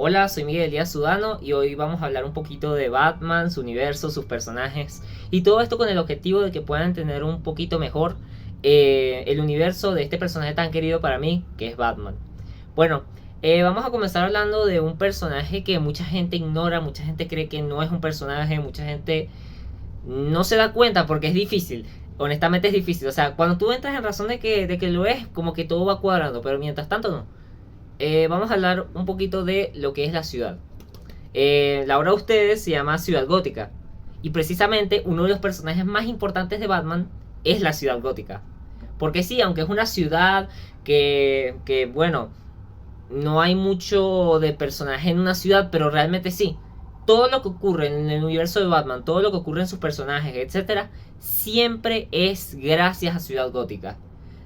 Hola, soy Miguel Díaz Sudano y hoy vamos a hablar un poquito de Batman, su universo, sus personajes y todo esto con el objetivo de que puedan entender un poquito mejor el universo de este personaje tan querido para mí que es Batman. Bueno, vamos a comenzar hablando de un personaje que mucha gente ignora, mucha gente cree que no es un personaje, mucha gente no se da cuenta porque es difícil. Honestamente es difícil, o sea, cuando tú entras en razón de que lo es, como que todo va cuadrando, pero mientras tanto no. Vamos a hablar un poquito de lo que es la ciudad. La obra de ustedes se llama Ciudad Gótica. Y precisamente uno de los personajes más importantes de Batman es la Ciudad Gótica. Porque sí, aunque es una ciudad bueno, no hay mucho de personaje en una ciudad, pero realmente sí. Todo lo que ocurre en el universo de Batman, todo lo que ocurre en sus personajes, etcétera, siempre es gracias a Ciudad Gótica.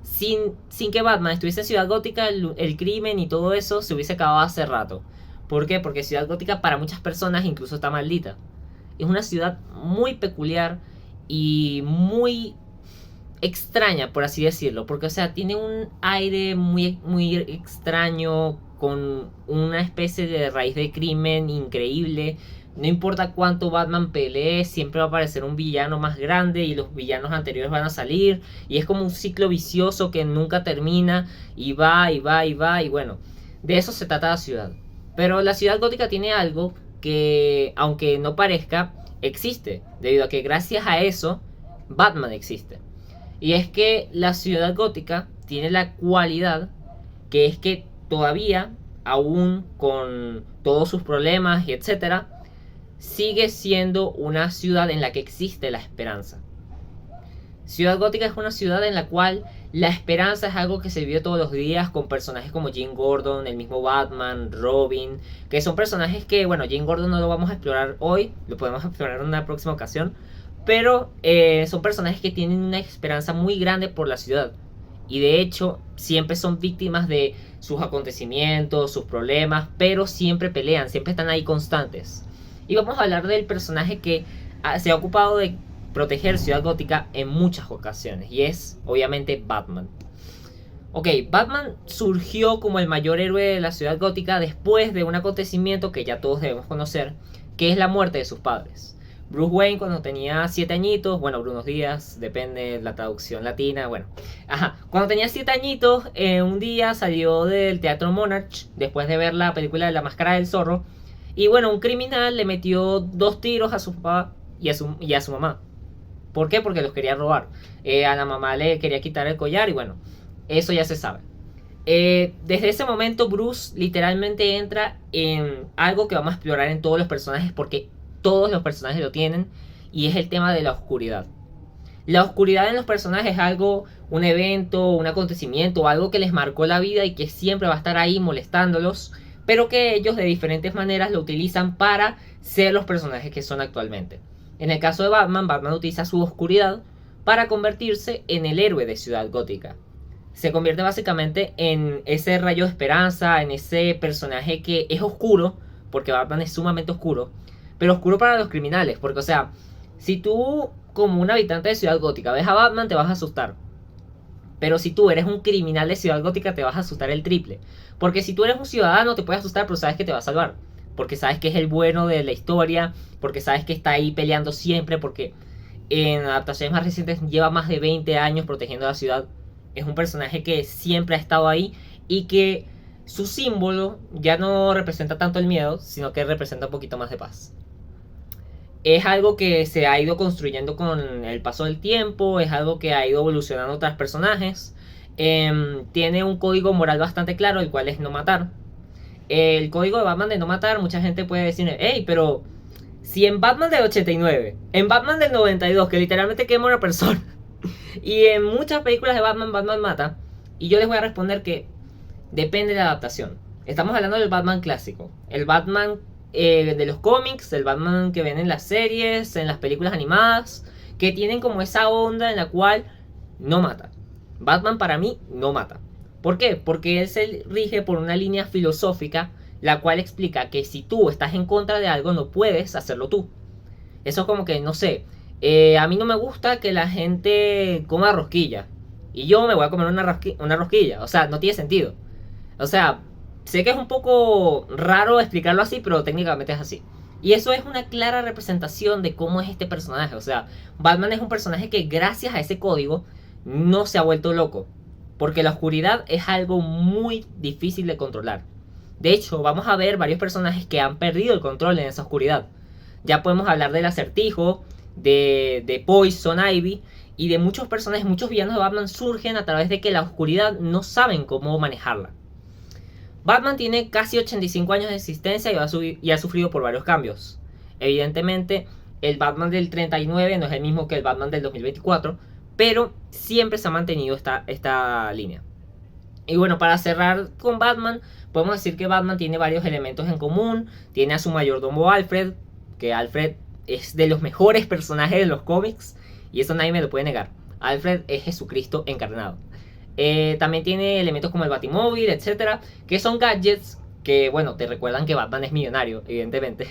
Sin que Batman estuviese en Ciudad Gótica, el crimen y todo eso se hubiese acabado hace rato. ¿Por qué? Porque Ciudad Gótica para muchas personas incluso está maldita. Es una ciudad muy peculiar y muy extraña, por así decirlo. Porque, o sea, tiene un aire muy extraño, con una especie de raíz de crimen increíble. No importa cuánto Batman pelee, siempre va a aparecer un villano más grande y los villanos anteriores van a salir. Y es como un ciclo vicioso que nunca termina y va y va y va. Y bueno, de eso se trata la ciudad. Pero la ciudad gótica tiene algo que, aunque no parezca, existe. Debido a que gracias a eso, Batman existe. Y es que la ciudad gótica tiene la cualidad que es que todavía, aún con todos sus problemas y etcétera, sigue siendo una ciudad en la que existe la esperanza. Ciudad Gótica es una ciudad en la cual la esperanza es algo que se vive todos los días con personajes como Jim Gordon, el mismo Batman, Robin, que son personajes que, bueno, Jim Gordon no lo vamos a explorar hoy, lo podemos explorar en una próxima ocasión, pero son personajes que tienen una esperanza muy grande por la ciudad. Y de hecho, siempre son víctimas de sus acontecimientos, sus problemas, pero siempre pelean, siempre están ahí constantes. Y vamos a hablar del personaje que se ha ocupado de proteger Ciudad Gótica en muchas ocasiones, y es obviamente Batman. Ok, Batman surgió como el mayor héroe de la Ciudad Gótica después de un acontecimiento que ya todos debemos conocer, que es la muerte de sus padres. Bruce Wayne cuando tenía 7 añitos, bueno, Brunos Díaz, depende de la traducción latina, bueno. Ajá, cuando tenía 7 añitos, un día salió del Teatro Monarch después de ver la película de La Máscara del Zorro. Y bueno, un criminal le metió 2 tiros a su papá y a su mamá. ¿Por qué? Porque los quería robar. A la mamá le quería quitar el collar y bueno, eso ya se sabe. Desde ese momento Bruce literalmente entra en algo que vamos a explorar en todos los personajes, porque todos los personajes lo tienen, y es el tema de la oscuridad. La oscuridad en los personajes es algo, un evento, un acontecimiento, algo que les marcó la vida y que siempre va a estar ahí molestándolos, pero que ellos de diferentes maneras lo utilizan para ser los personajes que son actualmente. En el caso de Batman, Batman utiliza su oscuridad para convertirse en el héroe de Ciudad Gótica. Se convierte básicamente en ese rayo de esperanza, en ese personaje que es oscuro, porque Batman es sumamente oscuro, pero oscuro para los criminales, porque o sea, si tú como un habitante de Ciudad Gótica ves a Batman te vas a asustar. Pero si tú eres un criminal de Ciudad Gótica te vas a asustar el triple. Porque si tú eres un ciudadano te puedes asustar, pero sabes que te va a salvar. Porque sabes que es el bueno de la historia, porque sabes que está ahí peleando siempre, porque en adaptaciones más recientes lleva más de 20 años protegiendo la ciudad. Es un personaje que siempre ha estado ahí y que su símbolo ya no representa tanto el miedo, sino que representa un poquito más de paz. Es algo que se ha ido construyendo con el paso del tiempo, es algo que ha ido evolucionando otros personajes. Tiene un código moral bastante claro, el cual es no matar. El código de Batman de no matar, mucha gente puede decir, hey, pero si en Batman del 89, en Batman del 92, que literalmente quema una persona, y en muchas películas de Batman, Batman mata, y yo les voy a responder que depende de la adaptación. Estamos hablando del Batman clásico, el Batman de los cómics, el Batman que ven en las series, en las películas animadas, que tienen como esa onda en la cual no mata. Batman para mí no mata. ¿Por qué? Porque él se rige por una línea filosófica, la cual explica que si tú estás en contra de algo no puedes hacerlo tú. Eso es como que, no sé, a mí no me gusta que la gente coma rosquilla y yo me voy a comer una rosquilla. O sea, no tiene sentido. O sea, Sé que es un poco raro explicarlo así, pero técnicamente es así. Y eso es una clara representación de cómo es este personaje. O sea, Batman es un personaje que gracias a ese código no se ha vuelto loco. Porque la oscuridad es algo muy difícil de controlar. De hecho, vamos a ver varios personajes que han perdido el control en esa oscuridad. Ya podemos hablar del Acertijo, de Poison Ivy y de muchos personajes, muchos villanos de Batman surgen a través de que la oscuridad no saben cómo manejarla. Batman tiene casi 85 años de existencia y ha sufrido por varios cambios. Evidentemente, el Batman del 39 no es el mismo que el Batman del 2024, pero siempre se ha mantenido esta línea. Y bueno, para cerrar con Batman, podemos decir que Batman tiene varios elementos en común. Tiene a su mayordomo Alfred, que Alfred es de los mejores personajes de los cómics, y eso nadie me lo puede negar. Alfred es Jesucristo encarnado. También tiene elementos como el Batimóvil, etcétera, que son gadgets que, bueno, te recuerdan que Batman es millonario, evidentemente,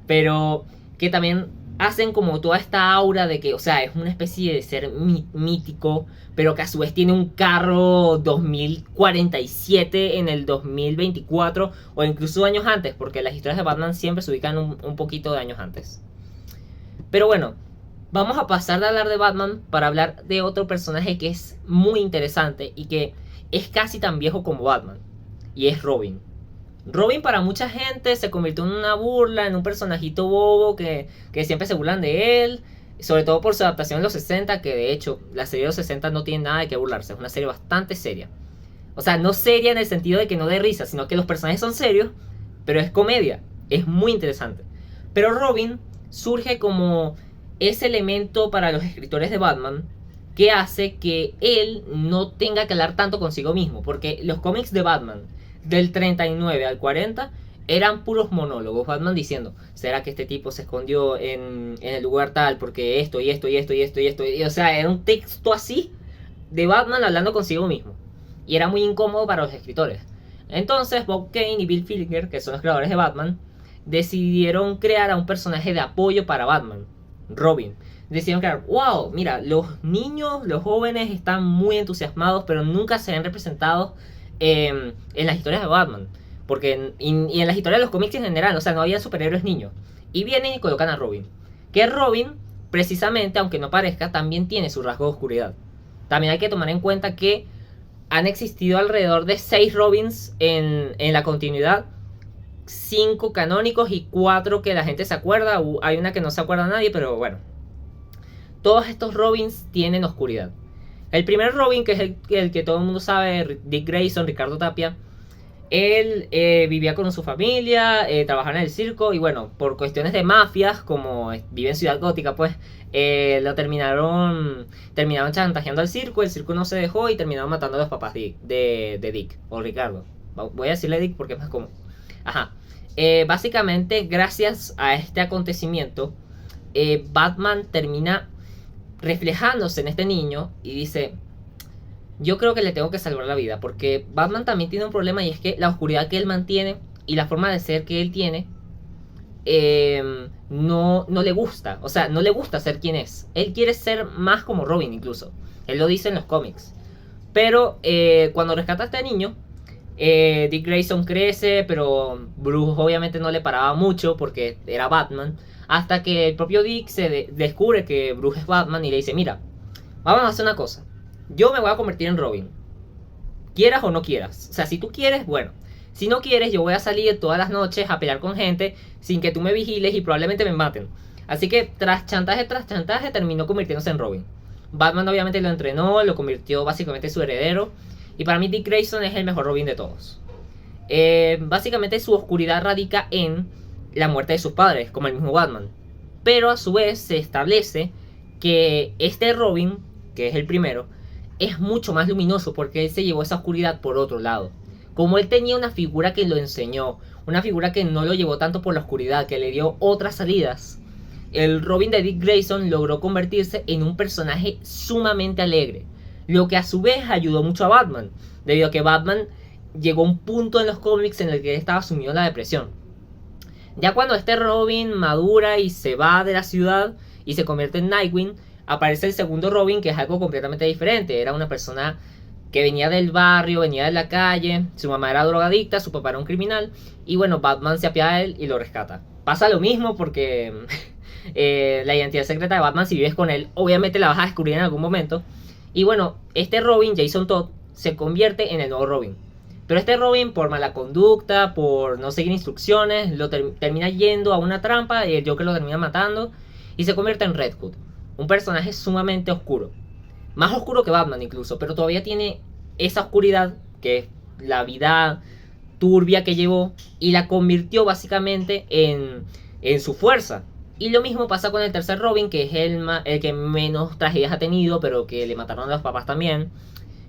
pero que también hacen como toda esta aura de que, o sea, es una especie de ser mítico, pero que a su vez tiene un carro 2047 en el 2024 o incluso años antes, porque las historias de Batman siempre se ubican un poquito de años antes. Pero bueno, vamos a pasar de hablar de Batman para hablar de otro personaje que es muy interesante y que es casi tan viejo como Batman, y es Robin. Robin para mucha gente se convirtió en una burla, en un personajito bobo que siempre se burlan de él, sobre todo por su adaptación en los 60, que de hecho la serie de los 60 no tiene nada de qué burlarse, es una serie bastante seria. O sea, no seria en el sentido de que no dé risa, sino que los personajes son serios, pero es comedia, es muy interesante. Pero Robin surge como ese elemento para los escritores de Batman que hace que él no tenga que hablar tanto consigo mismo, porque los cómics de Batman del 39 al 40 eran puros monólogos. Batman diciendo, ¿será que este tipo se escondió en el lugar tal porque esto y esto y esto y esto y esto? Y, o sea, era un texto así de Batman hablando consigo mismo. Y era muy incómodo para los escritores. Entonces Bob Kane y Bill Finger, que son los creadores de Batman, decidieron crear a un personaje de apoyo para Batman, Robin. Decidieron crear, wow, mira, los niños, los jóvenes están muy entusiasmados, pero nunca se ven representados en las historias de Batman. Porque y en las historias de los cómics en general, o sea, no había superhéroes niños. Y vienen y colocan a Robin. Que Robin, precisamente, aunque no parezca, también tiene su rasgo de oscuridad. También hay que tomar en cuenta que han existido alrededor de 6 Robins en la continuidad. 5 canónicos y 4 que la gente se acuerda. Hay una que no se acuerda a nadie, pero bueno. Todos estos Robins tienen oscuridad. El primer Robin, que es el que todo el mundo sabe, Dick Grayson, Ricardo Tapia, él vivía con su familia, trabajaba en el circo y bueno, por cuestiones de mafias, como vive en Ciudad Gótica, pues lo terminaron chantajeando al circo, el circo no se dejó y terminaron matando a los papás de Dick, o Ricardo. Voy a decirle Dick porque es más común. Ajá. Básicamente, gracias a este acontecimiento, Batman termina reflejándose en este niño y dice, yo creo que le tengo que salvar la vida, porque Batman también tiene un problema y es que la oscuridad que él mantiene y la forma de ser que él tiene no le gusta, o sea, no le gusta ser quien es. Él quiere ser más como Robin incluso, él lo dice en los cómics. Pero cuando rescata a este niño, Dick Grayson crece, pero Bruce obviamente no le paraba mucho porque era Batman. Hasta que el propio Dick se descubre que Bruce es Batman y le dice, mira, vamos a hacer una cosa. Yo me voy a convertir en Robin, quieras o no quieras. O sea, si tú quieres, bueno. Si no quieres, yo voy a salir todas las noches a pelear con gente sin que tú me vigiles y probablemente me maten. Así que tras chantaje terminó convirtiéndose en Robin. Batman obviamente lo entrenó, lo convirtió básicamente en su heredero. Y para mí Dick Grayson es el mejor Robin de todos. Básicamente su oscuridad radica en la muerte de sus padres, como el mismo Batman. Pero a su vez se establece que este Robin, que es el primero, es mucho más luminoso porque él se llevó esa oscuridad por otro lado. Como él tenía una figura que lo enseñó, una figura que no lo llevó tanto por la oscuridad, que le dio otras salidas, el Robin de Dick Grayson logró convertirse en un personaje sumamente alegre. Lo que a su vez ayudó mucho a Batman, debido a que Batman llegó a un punto en los cómics en el que él estaba sumido en la depresión. Ya cuando este Robin madura y se va de la ciudad y se convierte en Nightwing, aparece el segundo Robin, que es algo completamente diferente. Era una persona que venía del barrio, venía de la calle, su mamá era drogadicta, su papá era un criminal, y bueno, Batman se apiada de él y lo rescata. Pasa lo mismo porque la identidad secreta de Batman, si vives con él, obviamente la vas a descubrir en algún momento. Y bueno, este Robin, Jason Todd, se convierte en el nuevo Robin. Pero este Robin, por mala conducta, por no seguir instrucciones, termina yendo a una trampa y el Joker lo termina matando y se convierte en Red Hood, un personaje sumamente oscuro. Más oscuro que Batman incluso, pero todavía tiene esa oscuridad que es la vida turbia que llevó y la convirtió básicamente en su fuerza. Y lo mismo pasa con el tercer Robin, que es el que menos tragedias ha tenido, pero que le mataron a los papás también.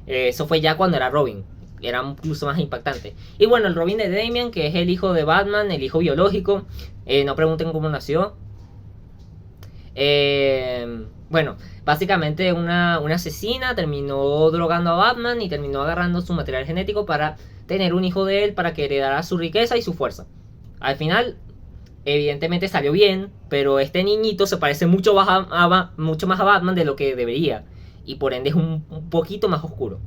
Eso fue ya cuando era Robin. Era incluso más impactante. Y bueno, el Robin de Damian, que es el hijo de Batman, el hijo biológico. No pregunten cómo nació. Bueno, básicamente una asesina terminó drogando a Batman y terminó agarrando su material genético para tener un hijo de él, para que heredara su riqueza y su fuerza. Al final, evidentemente salió bien, pero este niñito se parece mucho más a Batman de lo que debería. Y por ende es un poquito más oscuro.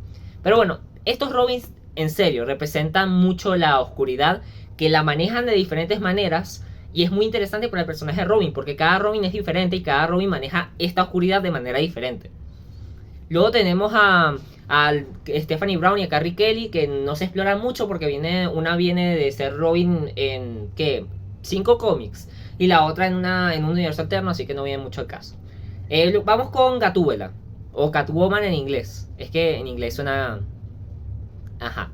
Pero bueno, estos Robins en serio representan mucho la oscuridad, que la manejan de diferentes maneras. Y es muy interesante para el personaje de Robin, porque cada Robin es diferente y cada Robin maneja esta oscuridad de manera diferente. Luego tenemos a Stephanie Brown y a Carrie Kelly, que no se exploran mucho porque una viene de ser Robin en 5 cómics y la otra en un universo alterno, así que no viene mucho al caso. Vamos con Gatúbela, o Catwoman en inglés. Es que en inglés suena... Ajá.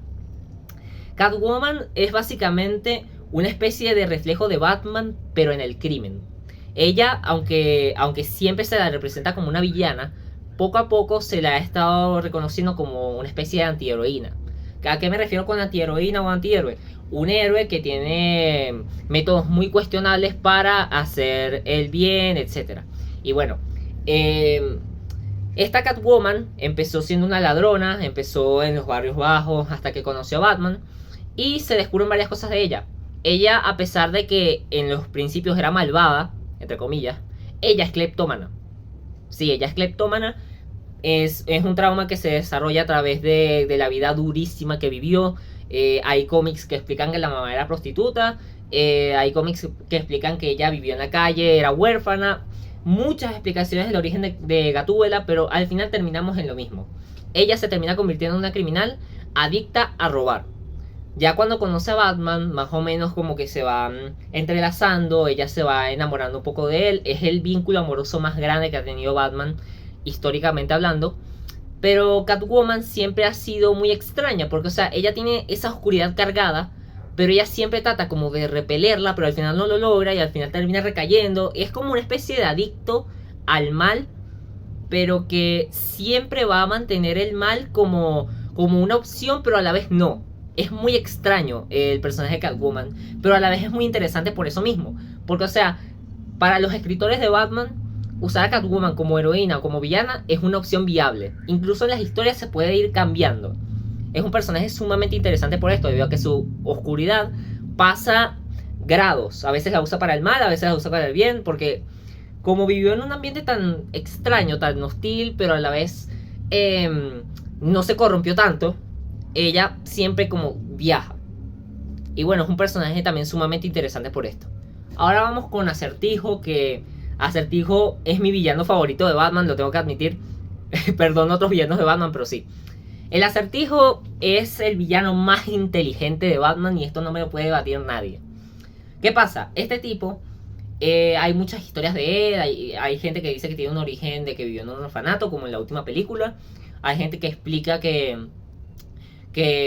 Catwoman es básicamente una especie de reflejo de Batman, pero en el crimen. Ella, aunque siempre se la representa como una villana, poco a poco se la ha estado reconociendo como una especie de antiheroína. ¿A qué me refiero con antiheroína o antihéroe? Un héroe que tiene métodos muy cuestionables para hacer el bien, etc. Y bueno, esta Catwoman empezó siendo una ladrona, empezó en los barrios bajos hasta que conoció a Batman y se descubren varias cosas de ella. Ella, a pesar de que en los principios era malvada, entre comillas, ella es cleptómana. Sí, ella es cleptómana. Es un trauma que se desarrolla a través de la vida durísima que vivió. Hay cómics que explican que la mamá era prostituta. Hay cómics que explican que ella vivió en la calle, era huérfana. Muchas explicaciones del origen de Gatúbela, pero al final terminamos en lo mismo. Ella se termina convirtiendo en una criminal adicta a robar. Ya cuando conoce a Batman, más o menos como que se van entrelazando, ella se va enamorando un poco de él. Es el vínculo amoroso más grande que ha tenido Batman, históricamente hablando. Pero Catwoman siempre ha sido muy extraña, porque o sea, ella tiene esa oscuridad cargada, pero ella siempre trata como de repelerla, pero al final no lo logra y al final termina recayendo. Es como una especie de adicto al mal, pero que siempre va a mantener el mal como una opción, pero a la vez no. Es muy extraño el personaje de Catwoman, pero a la vez es muy interesante por eso mismo. Porque, o sea, para los escritores de Batman, usar a Catwoman como heroína o como villana es una opción viable. Incluso en las historias se puede ir cambiando. Es un personaje sumamente interesante por esto, debido a que su oscuridad pasa grados. A veces la usa para el mal, a veces la usa para el bien, porque como vivió en un ambiente tan extraño, tan hostil, pero a la vez no se corrompió tanto, ella siempre como viaja. Y bueno, es un personaje también sumamente interesante por esto. Ahora vamos con Acertijo, que Acertijo es mi villano favorito de Batman, lo tengo que admitir. Perdón otros villanos de Batman, pero sí. El Acertijo es el villano más inteligente de Batman y esto no me lo puede debatir nadie. ¿Qué pasa? Este tipo, hay muchas historias de él, hay gente que dice que tiene un origen de que vivió en un orfanato, como en la última película. Hay gente que explica que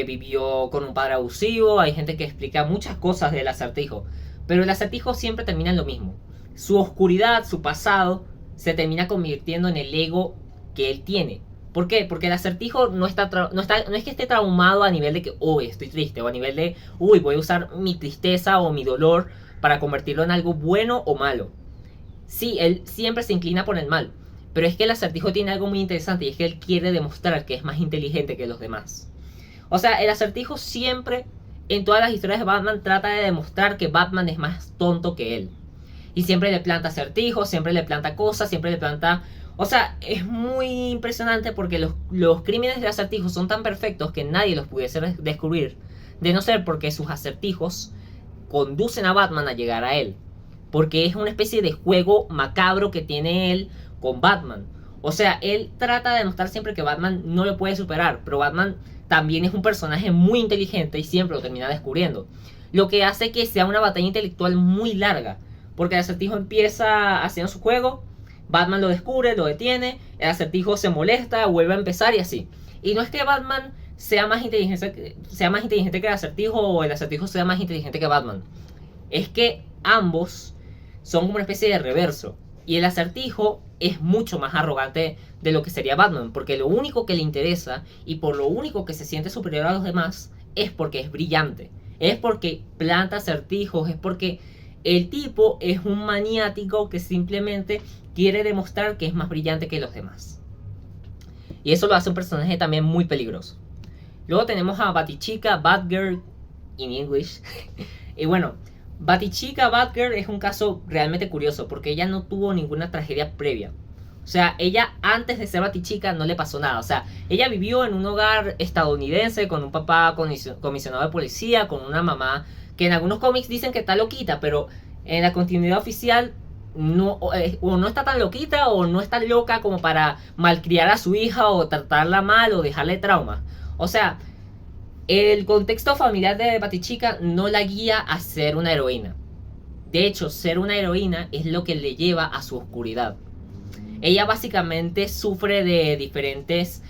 vivió con un padre abusivo, hay gente que explica muchas cosas del Acertijo, pero el Acertijo siempre termina en lo mismo. Su oscuridad, su pasado, se termina convirtiendo en el ego que él tiene. ¿Por qué? Porque el Acertijo no es que esté traumado a nivel de que, uy, estoy triste, o a nivel de, uy, voy a usar mi tristeza o mi dolor para convertirlo en algo bueno o malo. Sí, él siempre se inclina por el mal, pero es que el Acertijo tiene algo muy interesante y es que él quiere demostrar que es más inteligente que los demás. O sea, el Acertijo siempre, en todas las historias de Batman, trata de demostrar que Batman es más tonto que él. Y siempre le planta acertijos, siempre le planta cosas, siempre le planta O sea, es muy impresionante porque los crímenes de Acertijo son tan perfectos que nadie los pudiese descubrir, de no ser porque sus acertijos conducen a Batman a llegar a él. Porque es una especie de juego macabro que tiene él con Batman. O sea, él trata de demostrar siempre que Batman no lo puede superar, pero Batman también es un personaje muy inteligente y siempre lo termina descubriendo. Lo que hace que sea una batalla intelectual muy larga, porque el Acertijo empieza haciendo su juego, Batman lo descubre, lo detiene, el Acertijo se molesta, vuelve a empezar y así. Y no es que Batman sea más inteligente que el Acertijo o el Acertijo sea más inteligente que Batman. Es que ambos son como una especie de reverso. Y el Acertijo es mucho más arrogante de lo que sería Batman, porque lo único que le interesa y por lo único que se siente superior a los demás es porque es brillante. Es porque planta acertijos, es porque el tipo es un maniático que simplemente quiere demostrar que es más brillante que los demás. Y eso lo hace un personaje también muy peligroso. Luego tenemos a Batichica, Batgirl, in English. Y bueno, Batichica, Batgirl es un caso realmente curioso porque ella no tuvo ninguna tragedia previa. O sea, ella antes de ser Batichica no le pasó nada. O sea, ella vivió en un hogar estadounidense con un papá comisionado de policía, con una mamá que en algunos cómics dicen que está loquita, pero en la continuidad oficial no, o no está tan loquita o no está loca como para malcriar a su hija o tratarla mal o dejarle trauma. O sea, el contexto familiar de Batichica no la guía a ser una heroína. De hecho, ser una heroína es lo que le lleva a su oscuridad. Ella básicamente sufre de diferentes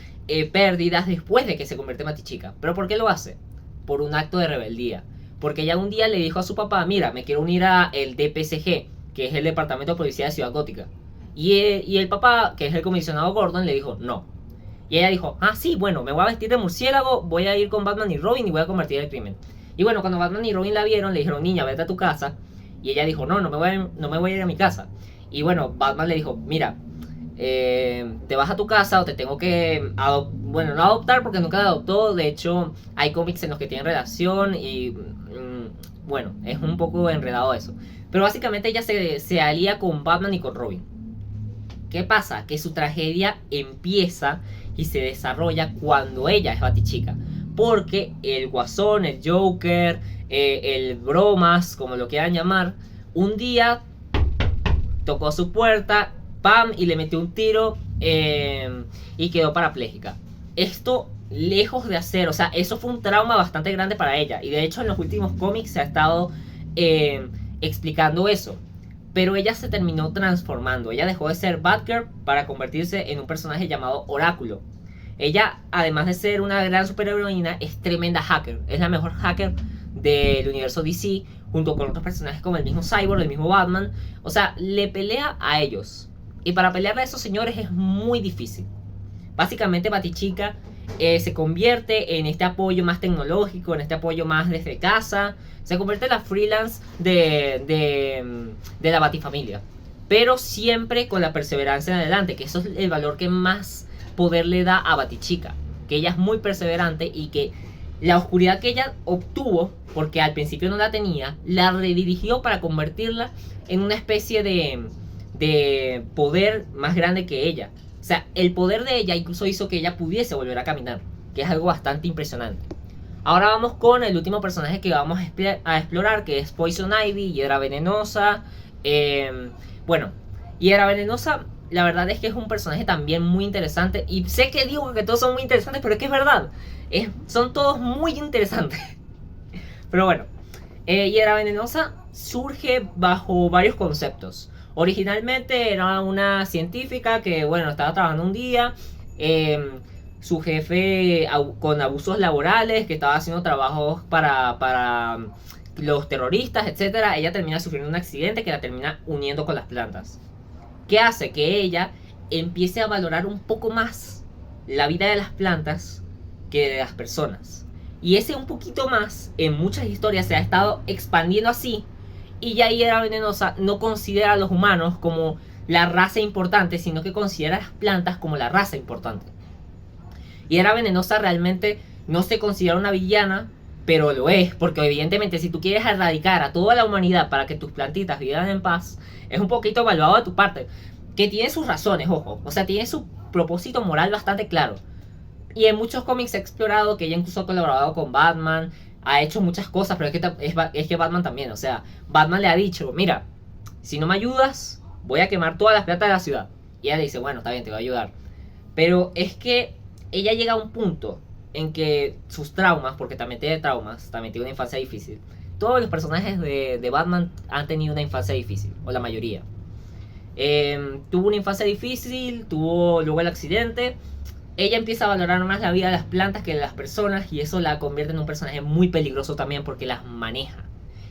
pérdidas después de que se convierte en Batichica. ¿Pero por qué lo hace? Por un acto de rebeldía. Porque ella un día le dijo a su papá, mira, me quiero unir a el DPSG, que es el Departamento de Policía de Ciudad Gótica. Y el papá, que es el comisionado Gordon, le dijo, no. Y ella dijo, ah, sí, bueno, me voy a vestir de murciélago, voy a ir con Batman y Robin y voy a convertir el crimen. Y bueno, cuando Batman y Robin la vieron, le dijeron, niña, vete a tu casa. Y ella dijo, no me voy a ir a mi casa. Y bueno, Batman le dijo, mira, te vas a tu casa o te tengo que bueno, no adoptar porque nunca la adoptó. De hecho, hay cómics en los que tienen relación y bueno, es un poco enredado eso. Pero básicamente ella se alía con Batman y con Robin. ¿Qué pasa? Que su tragedia empieza y se desarrolla cuando ella es Batichica. Porque el Guasón, el Joker, el Bromas, como lo quieran llamar, un día tocó su puerta, ¡pam!, y le metió un tiro y quedó parapléjica. Esto, lejos de hacer, o sea, eso fue un trauma bastante grande para ella. Y de hecho en los últimos cómics se ha estado explicando eso. Pero ella se terminó transformando. Ella dejó de ser Batgirl para convertirse en un personaje llamado Oráculo. Ella, además de ser una gran superheroína, es tremenda hacker. Es la mejor hacker del universo DC, junto con otros personajes como el mismo Cyborg, el mismo Batman. O sea, le pelea a ellos. Y para pelearle a esos señores es muy difícil. Básicamente Batichica se convierte en este apoyo más tecnológico, en este apoyo más desde casa. Se convierte en la freelance de la Batifamilia. Pero siempre con la perseverancia en adelante, que eso es el valor que más poder le da a Batichica. Que ella es muy perseverante y que la oscuridad que ella obtuvo, porque al principio no la tenía, la redirigió para convertirla en una especie de poder más grande que ella. O sea, el poder de ella incluso hizo que ella pudiese volver a caminar, que es algo bastante impresionante. Ahora vamos con el último personaje que vamos a explorar, que es Poison Ivy, Hiedra Venenosa. Bueno, Hiedra Venenosa, la verdad es que es un personaje también muy interesante. Y sé que digo que todos son muy interesantes, pero es que es verdad. Son todos muy interesantes. Pero bueno, Hiedra Venenosa surge bajo varios conceptos. Originalmente era una científica que, bueno, estaba trabajando un día. Su jefe con abusos laborales, que estaba haciendo trabajos para los terroristas, etcétera. Ella termina sufriendo un accidente que la termina uniendo con las plantas. ¿Qué hace? Que ella empiece a valorar un poco más la vida de las plantas que de las personas. Y ese un poquito más, en muchas historias se ha estado expandiendo así. Y ya Hiedra Venenosa no considera a los humanos como la raza importante, sino que considera a las plantas como la raza importante. Hiedra Venenosa realmente no se considera una villana, pero lo es, porque evidentemente si tú quieres erradicar a toda la humanidad para que tus plantitas vivan en paz, es un poquito malvado de tu parte. que tiene sus razones, ojo, o sea, tiene su propósito moral bastante claro. Y en muchos cómics he explorado que ella incluso ha colaborado con Batman, ha hecho muchas cosas, pero es que Batman también, o sea, Batman le ha dicho, mira, si no me ayudas, voy a quemar todas las plata de la ciudad. Y ella le dice, bueno, está bien, te voy a ayudar. Pero es que ella llega a un punto en que sus traumas, porque también tiene traumas, también tiene una infancia difícil. Todos los personajes de Batman han tenido una infancia difícil, o la mayoría. Tuvo una infancia difícil, tuvo luego el accidente. Ella empieza a valorar más la vida de las plantas que de las personas y eso la convierte en un personaje muy peligroso también porque las maneja.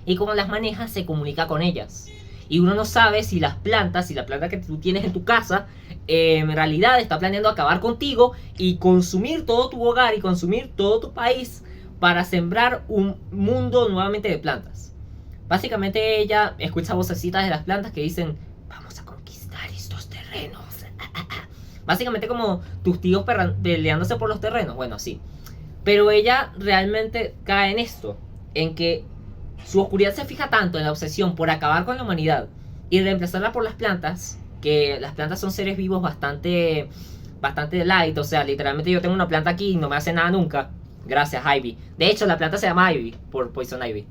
Y como las maneja, se comunica con ellas. Y uno no sabe si las plantas, si la planta que tú tienes en tu casa, en realidad está planeando acabar contigo y consumir todo tu hogar y consumir todo tu país para sembrar un mundo nuevamente de plantas. Básicamente ella escucha vocecitas de las plantas que dicen, vamos a conquistar estos terrenos. Básicamente como tus tíos peleándose por los terrenos, bueno, sí. Pero ella realmente cae en esto, en que su oscuridad se fija tanto en la obsesión por acabar con la humanidad y reemplazarla por las plantas, que las plantas son seres vivos bastante light, o sea, literalmente yo tengo una planta aquí y no me hace nada nunca. Gracias, Ivy. De hecho, la planta se llama Ivy, por Poison Ivy.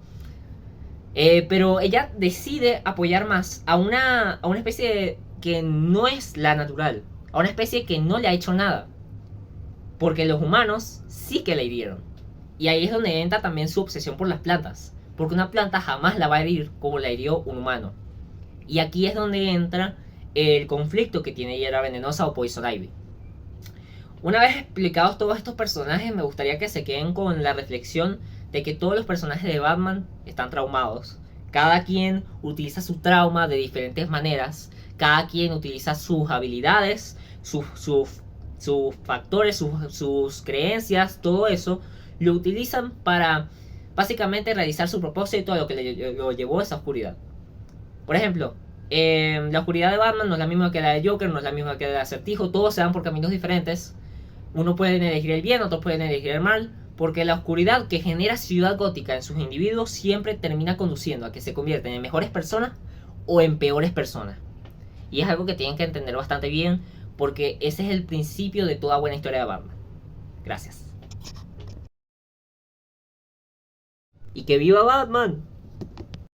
Pero ella decide apoyar más a una especie que no es la natural, a una especie que no le ha hecho nada. Porque los humanos sí que la hirieron. Y ahí es donde entra también su obsesión por las plantas. Porque una planta jamás la va a herir como la hirió un humano. Y aquí es donde entra el conflicto que tiene Hiedra Venenosa o Poison Ivy. Una vez explicados todos estos personajes, me gustaría que se queden con la reflexión de que todos los personajes de Batman están traumados. Cada quien utiliza su trauma de diferentes maneras. Cada quien utiliza sus habilidades, sus factores, sus creencias, todo eso lo utilizan para básicamente realizar su propósito a lo que lo llevó a esa oscuridad. Por ejemplo, la oscuridad de Batman no es la misma que la de Joker, no es la misma que la de Acertijo, todos se dan por caminos diferentes. Uno puede elegir el bien, otros pueden elegir el mal, porque la oscuridad que genera Ciudad Gótica en sus individuos siempre termina conduciendo a que se convierten en mejores personas o en peores personas. Y es algo que tienen que entender bastante bien, porque ese es el principio de toda buena historia de Batman. Gracias. ¡Y que viva Batman!